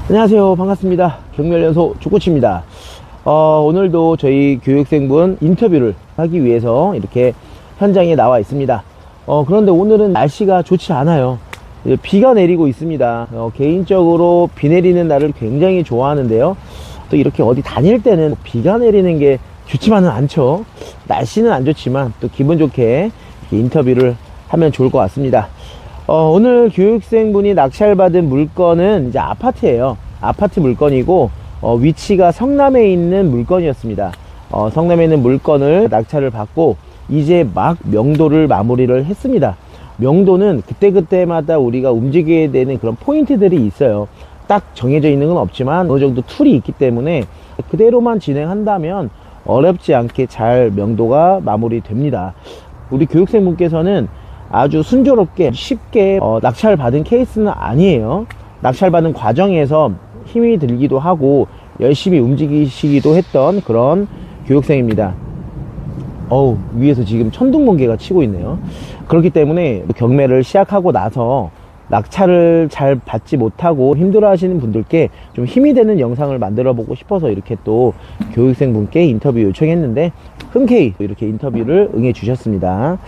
안녕하세요. 반갑습니다. 경멸연소 축구치입니다. 오늘도 저희 교육생분 인터뷰를 하기 위해서 이렇게 현장에 나와 있습니다. 그런데 오늘은 날씨가 좋지 않아요. 비가 내리고 있습니다. 개인적으로 비 내리는 날을 굉장히 좋아하는데요. 또 이렇게 어디 다닐 때는 비가 내리는 게 좋지만은 않죠. 날씨는 안 좋지만 또 기분 좋게 인터뷰를 하면 좋을 것 같습니다. 오늘 교육생분이 낙찰받은 물건은 이제 아파트예요. 아파트 물건이고 위치가 성남에 있는 물건이었습니다. 성남에 있는 물건을 낙찰을 받고 이제 막 명도를 마무리를 했습니다. 명도는 그때그때마다 우리가 움직여야 되는 그런 포인트들이 있어요. 딱 정해져 있는 건 없지만 어느 정도 툴이 있기 때문에 그대로만 진행한다면 어렵지 않게 잘 명도가 마무리됩니다. 우리 교육생분께서는 아주 순조롭게 쉽게 낙찰 받은 케이스는 아니에요. 낙찰 받는 과정에서 힘이 들기도 하고 열심히 움직이시기도 했던 그런 교육생입니다. 위에서 지금 천둥번개가 치고 있네요. 그렇기 때문에 경매를 시작하고 나서 낙찰을 잘 받지 못하고 힘들어 하시는 분들께 좀 힘이 되는 영상을 만들어 보고 싶어서 이렇게 또 교육생 분께 인터뷰 요청했는데 흔쾌히 이렇게 인터뷰를 응해 주셨습니다.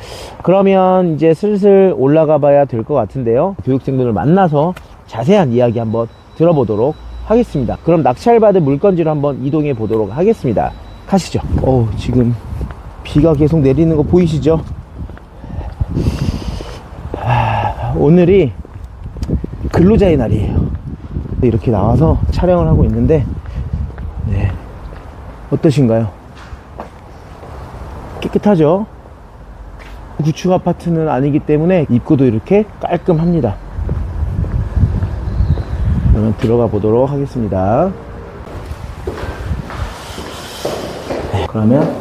그러면 이제 슬슬 올라가 봐야 될 것 같은데요. 교육생 분을 만나서 자세한 이야기 한번 들어보도록 하겠습니다. 그럼 낙찰받은 물건지로 한번 이동해 보도록 하겠습니다. 가시죠. 지금 비가 계속 내리는 거 보이시죠? 오늘이 근로자의 날이에요. 이렇게 나와서 촬영을 하고 있는데 어떠신가요? 깨끗하죠? 구축 아파트는 아니기 때문에 입구도 이렇게 깔끔합니다. 그러면 들어가 보도록 하겠습니다. 그러면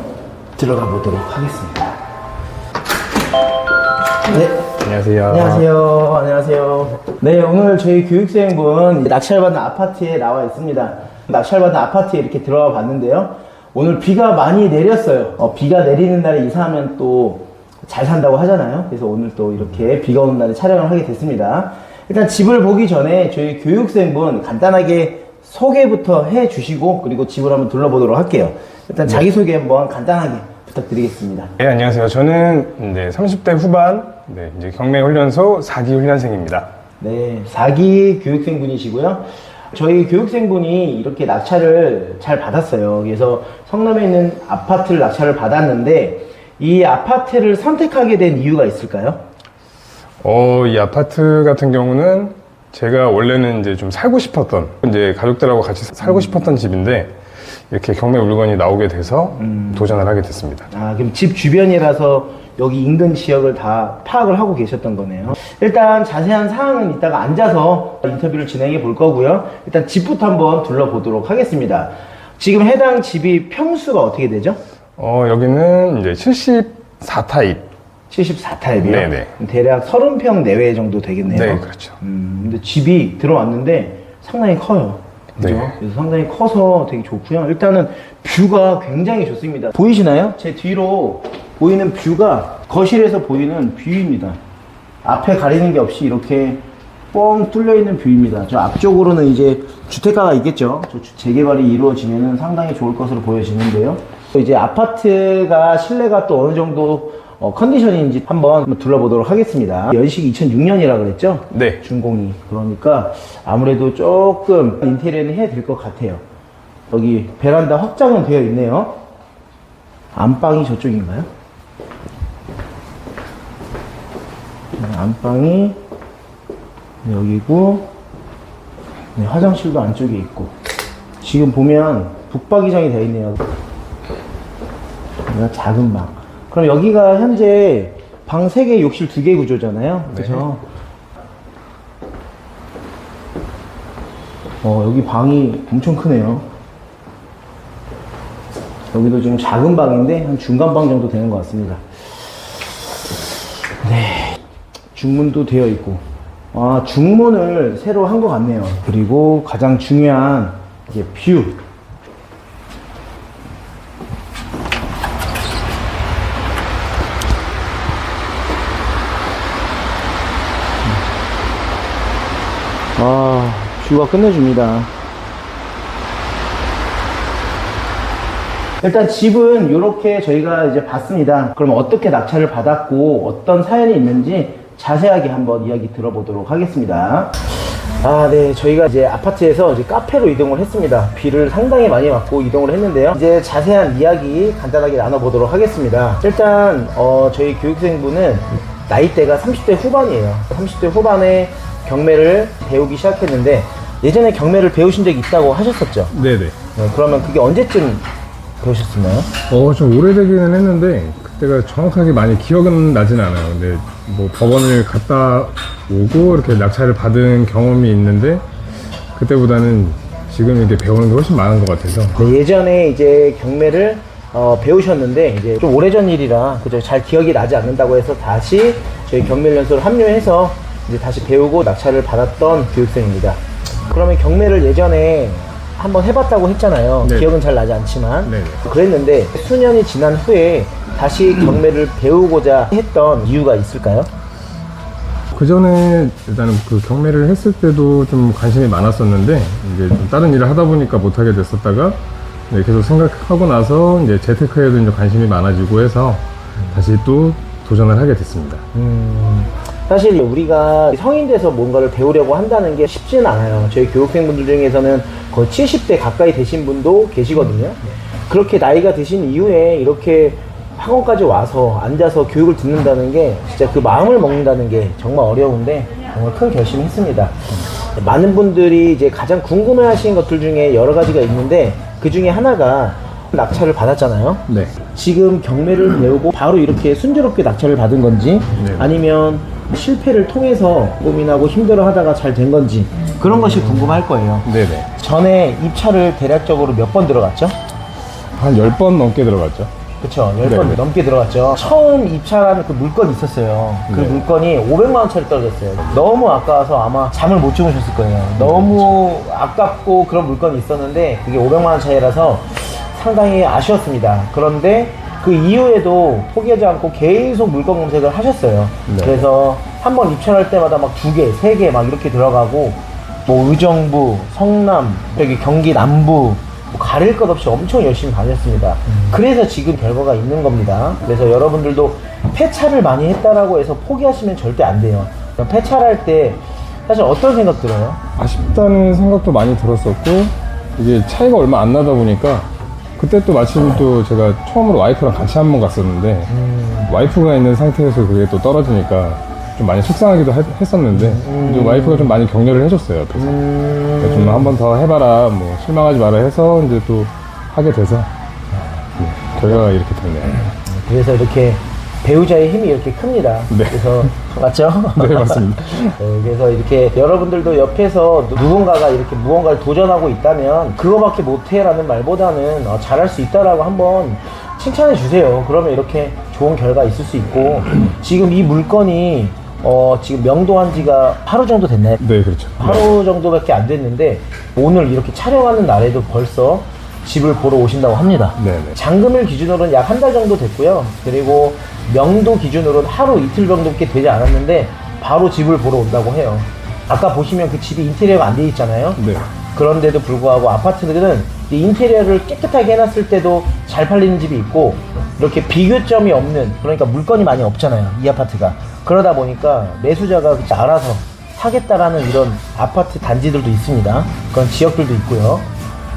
들어가 보도록 하겠습니다. 안녕하세요. 안녕하세요. 네, 오늘 저희 교육생분 낙찰받은 아파트에 나와 있습니다. 낙찰받은 아파트에 이렇게 들어가 봤는데요. 오늘 비가 많이 내렸어요. 비가 내리는 날에 이사하면 또 잘 산다고 하잖아요. 그래서 오늘 또 이렇게 비가 오는 날에 촬영을 하게 됐습니다. 일단 집을 보기 전에 저희 교육생분 간단하게 소개부터 해 주시고 그리고 집을 한번 둘러보도록 할게요. 일단 자기소개 한번 간단하게 부탁드리겠습니다. 네, 안녕하세요. 저는 30대 후반 이제 경매훈련소 4기 훈련생입니다. 네, 4기 교육생분이시고요. 저희 교육생분이 이렇게 낙찰을 잘 받았어요. 그래서 성남에 있는 아파트를 낙찰을 받았는데 이 아파트를 선택하게 된 이유가 있을까요? 이 아파트 같은 경우는 제가 원래는 이제 좀 살고 싶었던 이제 가족들하고 같이 살고 싶었던 집인데 이렇게 경매 물건이 나오게 돼서 도전을 하게 됐습니다. 그럼 집 주변이라서 여기 인근 지역을 다 파악을 하고 계셨던 거네요. 일단 자세한 사항은 이따가 앉아서 인터뷰를 진행해 볼 거고요. 일단 집부터 한번 둘러보도록 하겠습니다. 지금 해당 집이 평수가 어떻게 되죠? 여기는 이제 74타입. 74타입이요? 네네. 대략 30평 내외 정도 되겠네요. 네, 그렇죠. 근데 집이 들어왔는데 상당히 커요. 그죠? 네. 그래서 상당히 커서 되게 좋고요. 일단은 뷰가 굉장히 좋습니다. 보이시나요? 제 뒤로 보이는 뷰가 거실에서 보이는 뷰입니다. 앞에 가리는 게 없이 이렇게 뻥 뚫려 있는 뷰입니다. 저 앞쪽으로는 이제 주택가가 있겠죠. 저 재개발이 이루어지면 상당히 좋을 것으로 보여지는데요. 이제 아파트가 실내가 또 어느 정도 컨디션인지 한번 둘러보도록 하겠습니다. 연식이 2006년이라 그랬죠? 네. 준공이. 그러니까 아무래도 조금 인테리어는 해야 될 것 같아요. 여기 베란다 확장은 되어 있네요. 안방이 저쪽인가요? 안방이 여기고 화장실도 안쪽에 있고 지금 보면 북박이장이 되어 있네요. 작은 방. 그럼 여기가 현재 방 3개, 욕실 2개 구조잖아요. 그죠? 여기 방이 엄청 크네요. 여기도 좀 작은 방인데 한 중간 방 정도 되는 것 같습니다. 네. 중문도 되어 있고. 중문을 새로 한 것 같네요. 그리고 가장 중요한 이제 뷰. 뷰가 끝내줍니다. 일단 집은 이렇게 저희가 이제 봤습니다. 그럼 어떻게 낙찰을 받았고 어떤 사연이 있는지 자세하게 한번 이야기 들어보도록 하겠습니다. 네, 저희가 이제 아파트에서 이제 카페로 이동을 했습니다. 비를 상당히 많이 맞고 이동을 했는데요. 이제 자세한 이야기 간단하게 나눠보도록 하겠습니다. 일단 저희 교육생분은 나이대가 30대 후반이에요. 30대 후반에 경매를 배우기 시작했는데 예전에 경매를 배우신 적이 있다고 하셨었죠? 네네. 네, 그러면 그게 언제쯤 배우셨었나요? 좀 오래되기는 했는데 그때가 정확하게 많이 기억은 나진 않아요. 근데 뭐 법원을 갔다 오고 이렇게 낙찰을 받은 경험이 있는데 그때보다는 지금 이렇게 배우는 게 훨씬 많은 것 같아서. 네, 예전에 이제 경매를 배우셨는데 이제 좀 오래전 일이라 그죠, 잘 기억이 나지 않는다고 해서 다시 저희 경매연수를 합류해서 이제 다시 배우고 낙찰을 받았던 교육생입니다. 그러면 경매를 예전에 한번 해봤다고 했잖아요. 네. 기억은 잘 나지 않지만. 네. 그랬는데 수년이 지난 후에 다시 경매를 배우고자 했던 이유가 있을까요? 그 전에 일단은 그 경매를 했을 때도 좀 관심이 많았었는데 이제 좀 다른 일을 하다 보니까 못하게 됐었다가 네, 계속 생각하고 나서 이제 재테크에도 이제 관심이 많아지고 해서 다시 또 도전을 하게 됐습니다. 사실 우리가 성인 돼서 뭔가를 배우려고 한다는 게 쉽지는 않아요. 저희 교육생분들 중에서는 거의 70대 가까이 되신 분도 계시거든요. 그렇게 나이가 드신 이후에 이렇게 학원까지 와서 앉아서 교육을 듣는다는 게 진짜 그 마음을 먹는다는 게 정말 어려운데 정말 큰 결심을 했습니다. 많은 분들이 이제 가장 궁금해 하시는 것들 중에 여러 가지가 있는데 그 중에 하나가 낙찰을 받았잖아요. 네. 지금 경매를 배우고 바로 이렇게 순조롭게 낙찰을 받은 건지 네. 아니면 실패를 통해서 고민하고 힘들어 하다가 잘 된 건지 그런 것이 궁금할 거예요. 네네. 전에 입찰을 대략적으로 몇 번 들어갔죠? 한 10번 넘게 들어갔죠. 그쵸, 10번 네네. 넘게 들어갔죠. 처음 입찰한 그 물건이 있었어요. 그 네. 물건이 500만원짜리 떨어졌어요. 너무 아까워서 아마 잠을 못 주무셨을 거예요. 너무 아깝고 그런 물건이 있었는데 그게 500만원 차이라서 상당히 아쉬웠습니다. 그런데 그 이후에도 포기하지 않고 계속 물건 검색을 하셨어요. 네. 그래서 한번 입찰할 때마다 막 2개, 3개 막 이렇게 들어가고 뭐 의정부, 성남, 여기 경기 남부 뭐 가릴 것 없이 엄청 열심히 다녔습니다. 그래서 지금 결과가 있는 겁니다. 그래서 여러분들도 폐차를 많이 했다라고 해서 포기하시면 절대 안 돼요. 폐차할 때 사실 어떤 생각 들어요? 아쉽다는 생각도 많이 들었었고 이게 차이가 얼마 안 나다 보니까 그때 또 마침 또 제가 처음으로 와이프랑 같이 한 번 갔었는데 와이프가 있는 상태에서 그게 또 떨어지니까 좀 많이 속상하기도 했었는데 좀 와이프가 좀 많이 격려를 해줬어요. 옆에서 좀 한 번 더 해봐라, 뭐 실망하지 마라 해서 이제 또 하게 돼서 결과가 이렇게 됐네요. 그래서 이렇게 배우자의 힘이 이렇게 큽니다. 네. 그래서 맞죠? 네, 맞습니다. 네, 그래서 이렇게 여러분들도 옆에서 누군가가 이렇게 무언가를 도전하고 있다면 그거밖에 못해라는 말보다는 잘할 수 있다라고 한번 칭찬해 주세요. 그러면 이렇게 좋은 결과 있을 수 있고 지금 이 물건이 지금 명도한 지가 하루 정도 됐나요? 네, 그렇죠. 하루 정도밖에 안 됐는데 오늘 이렇게 촬영하는 날에도 벌써 집을 보러 오신다고 합니다. 네네. 잔금일 기준으로는 약 한 달 정도 됐고요. 그리고 명도 기준으로는 하루 이틀 정도밖에 되지 않았는데 바로 집을 보러 온다고 해요. 아까 보시면 그 집이 인테리어가 안 돼 있잖아요. 네. 그런데도 불구하고 아파트들은 인테리어를 깨끗하게 해놨을 때도 잘 팔리는 집이 있고 이렇게 비교점이 없는, 그러니까 물건이 많이 없잖아요, 이 아파트가. 그러다 보니까 매수자가 알아서 사겠다라는 이런 아파트 단지들도 있습니다. 그런 지역들도 있고요.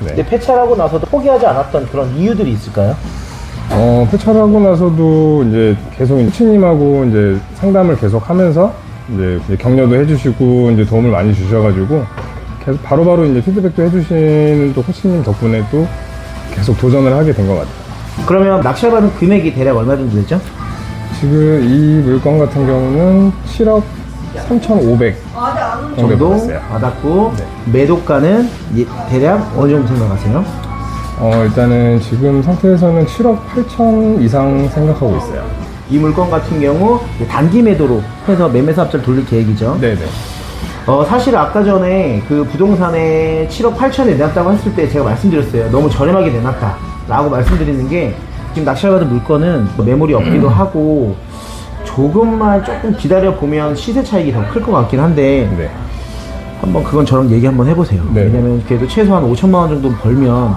네. 근데 폐차하고 나서도 포기하지 않았던 그런 이유들이 있을까요? 폐차를 하고 나서도 이제 계속 코치님하고 이제 상담을 계속 하면서 이제 격려도 해주시고 이제 도움을 많이 주셔가지고 계속 바로바로 이제 피드백도 해주시는 또 코치님 덕분에 또 계속 도전을 하게 된 것 같아요. 그러면 낙찰받은 금액이 대략 얼마 정도 되죠? 지금 이 물건 같은 경우는 7억 3,500 정도 받았어요. 받았고 네. 매도가는 대략 어느 정도 생각하세요? 일단은 지금 상태에서는 7억 8천 이상 생각하고 있어요. 이 물건 같은 경우 단기 매도로 해서 매매사업자를 돌릴 계획이죠. 네네. 사실 아까 전에 그 부동산에 7억 8천에 내놨다고 했을 때 제가 말씀드렸어요. 너무 저렴하게 내놨다 라고 말씀드리는 게 지금 낙찰받은 물건은 매물이 없기도 하고 조금만 조금 기다려 보면 시세 차익이 더 클 것 같긴 한데 네. 한번 그건 저랑 얘기 한번 해보세요. 네. 왜냐면 그래도 최소한 5천만 원 정도 벌면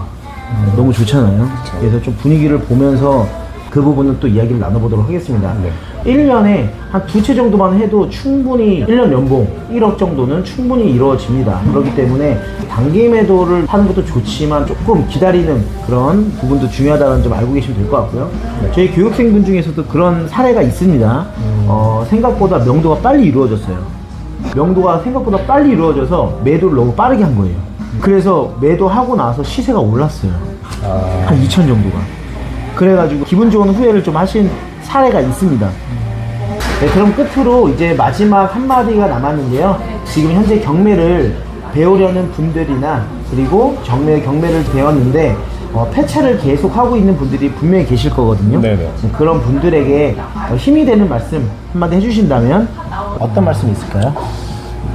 너무 좋잖아요. 그래서 좀 분위기를 보면서 그 부분은 또 이야기를 나눠보도록 하겠습니다. 네. 1년에 한 2채 정도만 해도 충분히 1년 연봉 1억 정도는 충분히 이루어집니다. 그렇기 때문에 단기 매도를 하는 것도 좋지만 조금 기다리는 그런 부분도 중요하다는 점 알고 계시면 될 것 같고요. 저희 교육생분 중에서도 그런 사례가 있습니다. 생각보다 명도가 빨리 이루어졌어요. 명도가 생각보다 빨리 이루어져서 매도를 너무 빠르게 한 거예요. 그래서 매도하고 나서 시세가 올랐어요. 한 2천 정도가. 그래가지고 기분 좋은 후회를 좀 하신 사례가 있습니다. 네, 그럼 끝으로 이제 마지막 한마디가 남았는데요. 지금 현재 경매를 배우려는 분들이나 그리고 경매를 배웠는데 폐차를 계속 하고 있는 분들이 분명히 계실 거거든요. 네네. 그런 분들에게 힘이 되는 말씀 한마디 해주신다면 어떤 말씀이 있을까요?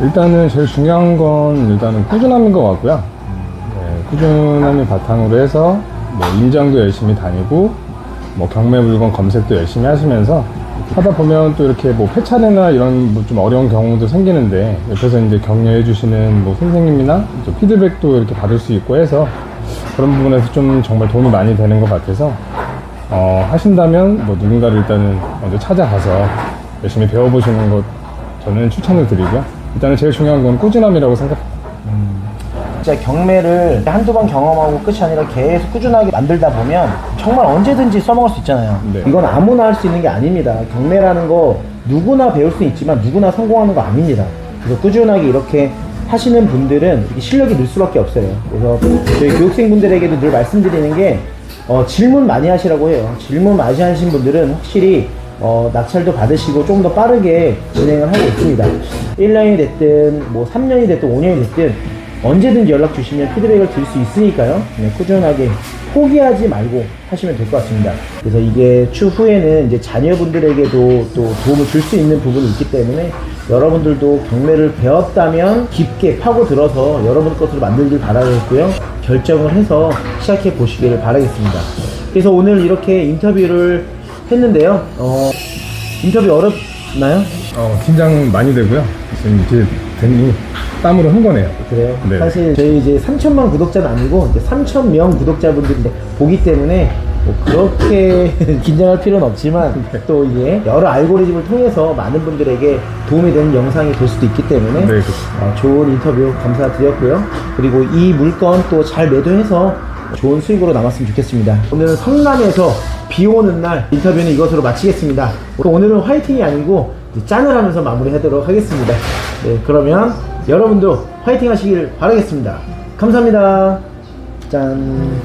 일단은 제일 중요한 건 일단은 꾸준함인 것 같고요. 네, 꾸준함이 바탕으로 해서 뭐 임장도 열심히 다니고 뭐 경매 물건 검색도 열심히 하시면서 하다 보면 또 이렇게 뭐 폐차례나 이런 뭐 좀 어려운 경우도 생기는데 옆에서 이제 격려해 주시는 뭐 선생님이나 또 피드백도 이렇게 받을 수 있고 해서 그런 부분에서 좀 정말 도움이 많이 되는 것 같아서 하신다면 뭐 누군가를 일단은 먼저 찾아가서 열심히 배워보시는 것 저는 추천을 드리고요. 일단은 제일 중요한 건 꾸준함이라고 생각합니다. 진짜 경매를 한두 번 경험하고 끝이 아니라 계속 꾸준하게 만들다 보면 정말 언제든지 써먹을 수 있잖아요. 네. 이건 아무나 할 수 있는 게 아닙니다. 경매라는 거 누구나 배울 수 있지만 누구나 성공하는 거 아닙니다. 그래서 꾸준하게 이렇게 하시는 분들은 이렇게 실력이 늘 수밖에 없어요. 그래서 저희 교육생분들에게도 늘 말씀드리는 게 질문 많이 하시라고 해요. 질문 많이 하신 분들은 확실히 낙찰도 받으시고 좀 더 빠르게 진행을 하고 있습니다. 1년이 됐든 뭐 3년이 됐든 5년이 됐든 언제든지 연락 주시면 피드백을 드릴 수 있으니까요. 네, 꾸준하게 포기하지 말고 하시면 될 것 같습니다. 그래서 이게 추후에는 이제 자녀분들에게도 또 도움을 줄 수 있는 부분이 있기 때문에 여러분들도 경매를 배웠다면 깊게 파고들어서 여러분 것으로 만들길 바라겠고요. 결정을 해서 시작해 보시기를 바라겠습니다. 그래서 오늘 이렇게 인터뷰를 했는데요. 인터뷰 어렵나요? 긴장 많이 되고요. 지금 이렇게 괜히 땀으로 한 거네요. 그래요? 네. 사실 저희 이제 3천만 구독자는 아니고 이제 3,000명 구독자분들이 보기 때문에 뭐 그렇게 긴장할 필요는 없지만 또 이게 여러 알고리즘을 통해서 많은 분들에게 도움이 되는 영상이 될 수도 있기 때문에 네, 그렇죠. 좋은 인터뷰 감사드렸고요. 그리고 이 물건 또 잘 매도해서 좋은 수익으로 남았으면 좋겠습니다. 오늘은 성남에서 비 오는 날 인터뷰는 이것으로 마치겠습니다. 오늘은 화이팅이 아니고 이제 짠을 하면서 마무리하도록 하겠습니다. 네, 그러면 여러분도 화이팅 하시길 바라겠습니다. 감사합니다. 짠. 네.